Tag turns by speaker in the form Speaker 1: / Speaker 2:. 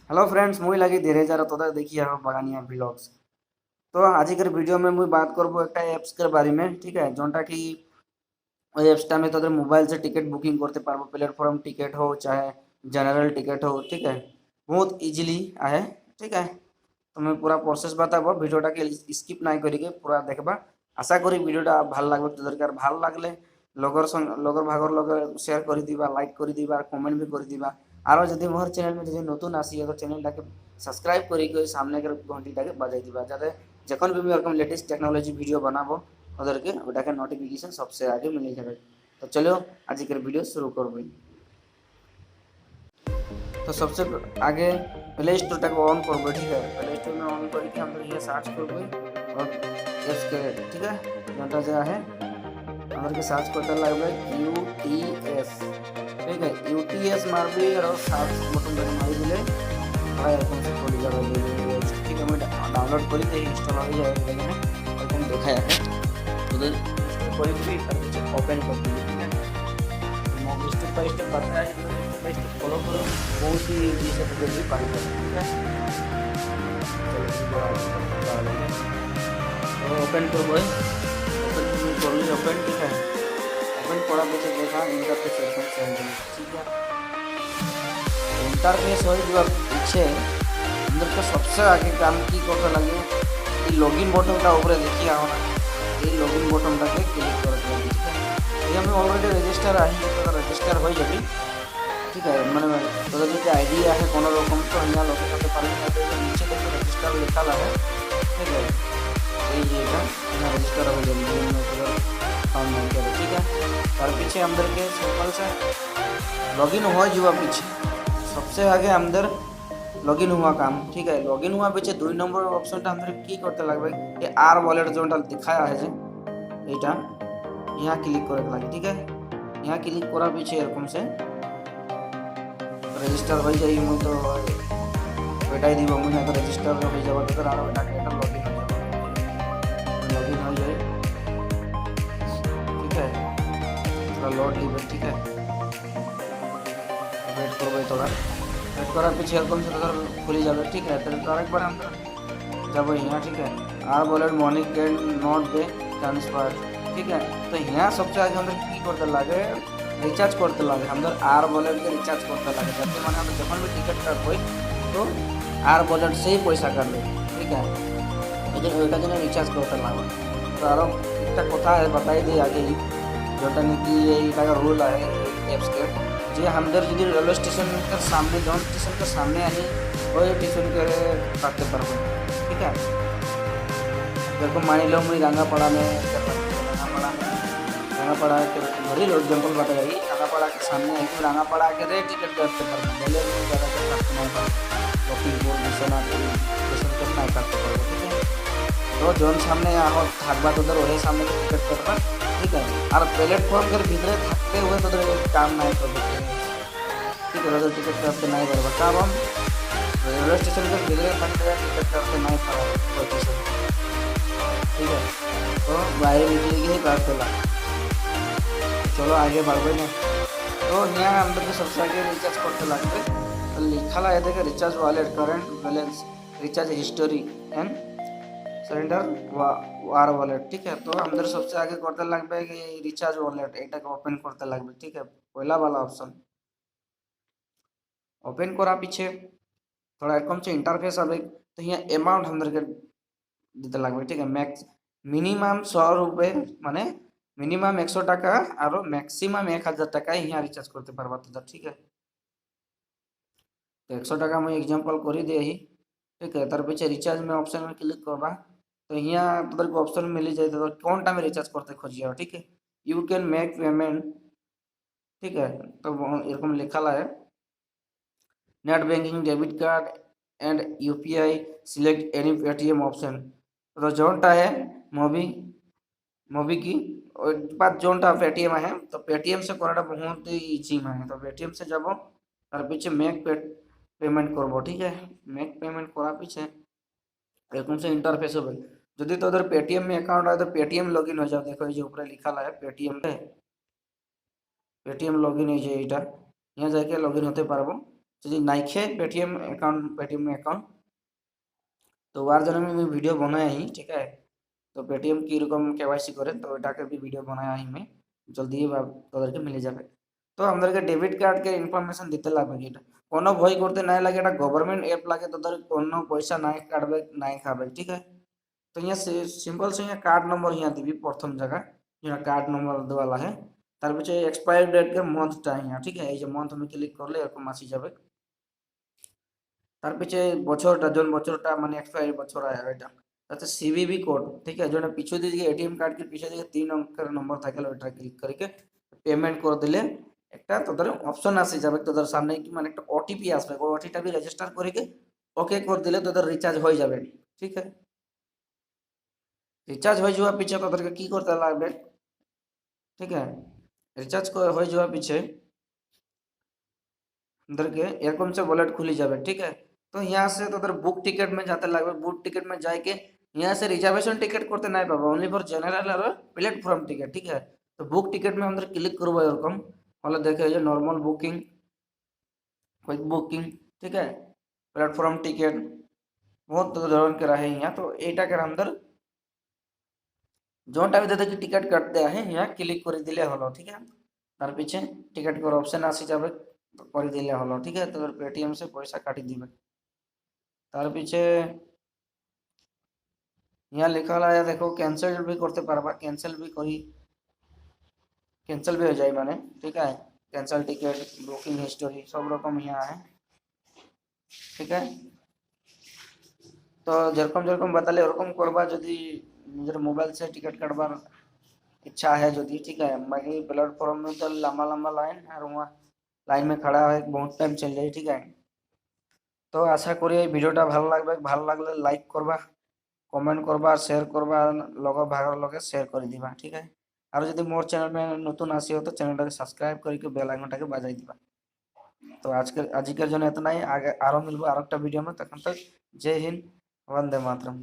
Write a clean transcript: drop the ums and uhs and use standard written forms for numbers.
Speaker 1: Hello friends, मुई लगी धीरे जार तो देखिए हम बागानिया ब्लॉग्स। तो आजिकर वीडियो में मुई बात करबो एक एप्स के बारे में, ठीक है। जोनटा कि ওই অ্যাপসটা আমি তোদের মোবাইল से टिकट बुकिंग करते पारबो। प्लेटफॉर्म टिकट हो चाहे जनरल टिकट हो, ठीक है, बहुत इजीली आहे, ठीक है। तो मैं पूरा प्रोसेस बताबो, ভিডিওটাকে স্কিপ নাই করিকে পুরা দেখবা। আশা করি ভিডিওটা ভাল লাগবে তোদেরকে। আর ভাল লাগলে লগর ভাগর লগে শেয়ার করে দিবা, লাইক করে দিবা আর কমেন্ট भी করে দিবা। আরও যদি মোর চ্যানেল में যদি নতুন আসি তো চ্যানেলটাকে সাবস্ক্রাইব করিকে ওই সামনের ঘন্টিটাকে বাজাই দিবা, যাতে যখন भी मैं এরকম লেটেস্ট টেকনোলজি ভিডিও বানাবো ওদেরকে ওটাকে নোটিফিকেশন सबसे आगे मिल जाए। तो चलो आज के वीडियो शुरू करब। तो सबसे आगे प्ले स्टोर को ऑन करब, ठीक है। प्ले स्टोर में ऑन करके हम ये सर्च करब और एप्स के, ठीक है, जोटा जो है हमारे सर्च करते लगभग UTS, ठीक है। UTS मारबी और सर्च बटन मारी दिले एरकम से खोल जाए, ठीक है। मैं डाउनलोड कर इंस्टॉल हो जाए एरकम देखा है तो ओपन कर दीजिए, ठीक है। स्टेप बाय स्टेप बताया है, स्टेप बाय स्टेप फॉलो करो, बहुत ही इजी से जल्दी पार करो, ठीक है। तो ओपन करो, ओपन कर ली, ओपन, ठीक है। ओपन करा पीछे देखा इंटरफेस एकदम चेंज है, ठीक है। इंटरफेस हो जो पीछे अंदर को सबसे आगे काम की करते लगे ये लॉगिन बटन का ऊपर देखिए आओ ना, ये लॉगिन बटन का क्लिक कर दिया, ठीक है। ये हमें ऑलरेडी रजिस्टर आई तो रजिस्टर हो जाए, ठीक है। मैंने तो जो आईडी है कोनो रकम तो यहाँ लगे करते नीचे देखो रजिस्टर लिखा है, ठीक है। ये यहाँ रजिस्टर हो जाए, ठीक है। तार पीछे अंदर के सिंपल से लॉगिन हो जावा, पीछे सबसे आगे अंदर लॉगिन हुआ काम, ठीक है। लॉगिन हुआ पीछे 2 नंबर ऑप्शन अंदर की करते लगभग ये आर वॉलेट जो दिखाया है यहाँ क्लिक कर लगे, ठीक है। यहाँ क्लिक करा पीछे एरकम से रजिस्टर हो जाए, मुझे तो बेटाई दी मुझे तो रजिस्टर हो जाए तो लॉगिन हो जाए, ठीक है। थोड़ा लोड लीजिए, ठीक है। वेट कर थोड़ा वेट करा पीछे एरकम से खुली जाए, ठीक है। तो एक बार अंदर जब यहाँ, ठीक है, our wallet money can not be transfer, ठीक है। तो यहाँ सबसे आगे अंदर की करते लगे रिचार्ज करते लगे, अंदर आर वॉलेट के रिचार्ज करते लगे, जाते मैंने हम जब भी टिकट काटब तो आर वॉलेट से ही पैसा काटब, ठीक है। ওইটার জন্য রিচার্জ করতে লাগবে। তো আরও একটা কথা बताई दी आगे ही जोटा कि ये रूल है एप्स के जे हमदर जो रेलवे स्टेशन के सामने जौन स्टेशन के सामने आई वही स्टेशन के काटते पारबो, ठीक है। जैसे मान लो मुझे रंगापाड़ा में रंगापाड़ा के घरी एग्जाम्पल बताई, रंगापाड़ा के सामने आई तो रंगापाड़ा के रे टिकट काटते पारबो, बोले लखीमपुर विश्वनाथ स्टेशन के ना काटते पारबो, ठीक है। तो जोन सामने थाकबा तोদের वही सामने टिकट काटबा, ठीक है। और प्लेटफॉर्म के भीतर থাকতে हुए तोদের काम नहीं करबे, ठीक है। तोদের टिकट काटते नहीं पारबा, तब हम रेलवे स्टेशन के भीतर থাকতে टिकट काटते नहीं पारबो, ठीक है। तो बाहर निकल के ही काटते ला। चलो आगे बढ़े ना। तो यहाँ अंदर के सबसे आगे रिचार्ज करते लगते तो लिखा है देखे recharge wallet current balance recharge history and surrender war wallet, ठीक है। तो अंदर सबसे आगे करते लगभग रिचार्ज वॉलेट এটা ओपन करते लगभग, ठीक है। पहला वाला ऑप्शन ओपन करा पीछे थोड़ा एरकम से इंटरफेस आवे तो यहाँ अमाउंट अंदर के दिते लगभग, ठीक है। मैक्स मिनिमाम 100 रुपये माने मिनिमाम 100 टाका और मैक्सिमाम 1000 टाका यहाँ रिचार्ज करते पारबा तो, ठीक है। तो 100 टाका मैं एग्जाम्पल कर दे ही, ठीक है। तार पीछे रिचार्ज में ऑप्शन में क्लिक करवा तो यहाँ तोर को ऑप्शन मिल जाए तो कौन टाइम रिचार्ज करते खोजिए, ठीक है। यू कैन मेक पेमेंट, ठीक है। तो एरकम लिखा है net banking debit card and UPI select any Paytm option. तो जोनटा है मोबी की बाद जोनटा पेटीएम है तो पेटीएम से कराटा बहुत ही इजी है। तो पेटीएम से जब तार पीछे मेक पेमेंट करब, ठीक है। मेक पेमेंट करा पीछे एरकम से इंटरफेस हो যদি তোদের পেটিএম में अकाउंट है तो पेटीएम लॉगिन हो जाओ, देखो ये ऊपर लिखा है पेटीएम लॉगिन हो जाए, यहाँ जाके लॉगिन होते पारबो, যদি নাইखे पेटीएम अकाउंट तो ওর জন্য আমি ভিডিও বানাই, ঠিক আছে। তো পেটিএম কীরকম কেওয়াইসি করে তো এটাকে भी ভিডিও বানাই আমি, জলদি তোদেরকে মিলে যাবে। তো আমাদেরকে ডেবিট কার্ডকে ইনফরমেশন দিতে লাগবে কি, এটা কোনো ভয় করতে নাই লাগে, এটা গভর্নমেंट ऐप লাগে, তোদের কোনো পয়সা নাই কাটবে নাই খাবে, ঠিক আছে। তো यहाँ सिंपल से यहाँ कार्ड नंबर यहाँ दिबी प्रथम जगह, यहाँ कार्ड नंबर দেওয়া লাগে, তার পিছে এক্সপায়ারি ডেট के मंथটা यहाँ, ঠিক আছে। এই যে मंथ में ক্লিক করলে এরকম আসি যাবে, তার পিছে বছরটা জন বছরটা মানে এক্সপায়ারি বছর আয় এটা, তাতে सीवीवी कोड, ठीक है। जो पीछे दिखे एटीएम कार्ड के पीछे दिखे 3 अंकेर नंबर থাকে ওটা ক্লিক करके পেমেন্ট করে দিলে একটা তোদের অপশন আসে যাবে তোদের সামনে, কি মানে একটা ওটিপি আসবে, ওই ওটিপি রেজিস্টার করে ওকে করে দিলে তোদের রিচার্জ হয়ে যাবে, ঠিক আছে। রিচার্জ হয়ে যাওয়ার পিছে তোদেরকে কি করতে লাগবে, ঠিক আছে। রিচার্জ হয়ে যাওয়ার পিছে তোদেরকে এরকম से वॉलेट खुली जाবে, ठीक है। तो यहाँ से তোদের বুক টিকিট में जाते লাগবে, বুক টিকিट में जाके यहाँ से रिजर्वेशन टिकट করতে নাই পাবো, ओनली फॉर जनरल और प्लेटफॉर्म टिकट, ठीक है। तो बुक टिकट में আমাদের ক্লিক করব এরকম হলে দেখে এই যে নরমাল বুকিং, क्विक बुकिंग, ठीक है, प्लेटफॉर्म टिकट, बहुत ধরন के रहे यहाँ। तो এইটাকে अंदर जोनटा भी দেখি টিকিট কাটতে আহে यहाँ ক্লিক করে দিলে হলো, ঠিক আছে। তার পিছে টিকিট করার অপশন আসি যাবে, করে দিলে হলো, ঠিক আছে। তোদের পেটিএম से পয়সা কাটি দিবে। তার পিছে यहाँ लिखा है देखो कैंसिल भी करते पारबा, कैंसिल भी करी कैंसिल भी हो जाए माने, ठीक है। कैंसिल टिकट बुकिंग हिस्ट्री सब रकम यहाँ है, ठीक है। तो যেরকম যেরকম बताले ওরকম করবা, যদি নিজের মোবাইল से टिकट কাটবার इच्छा है যদি, ठीक है। बाकी प्लेटफॉर्म में तो लंबा लंबा लाइन और वहाँ लाइन में खड़ा है बहुत टाइम चल जाए, ठीक है। তো আশা করি এই ভিডিওটা ভালো লাগবে, ভালো লাগলে লাইক করবা, কমেন্ট করবা, শেয়ার করবা, লগর ভাগর লগে শেয়ার করে দিবা, ঠিক আছে। আর যদি মোর চ্যানেল में নতুন আসিও তো চ্যানেলটাকে সাবস্ক্রাইব করে বেল আইকনটাকে বাজাই দিবা। তো আজকের জন্য এতনাই, আগে আরো মিলবো আরেকটা ভিডিও में, তখন তক জয় হিন্দ, वंदे मातरम।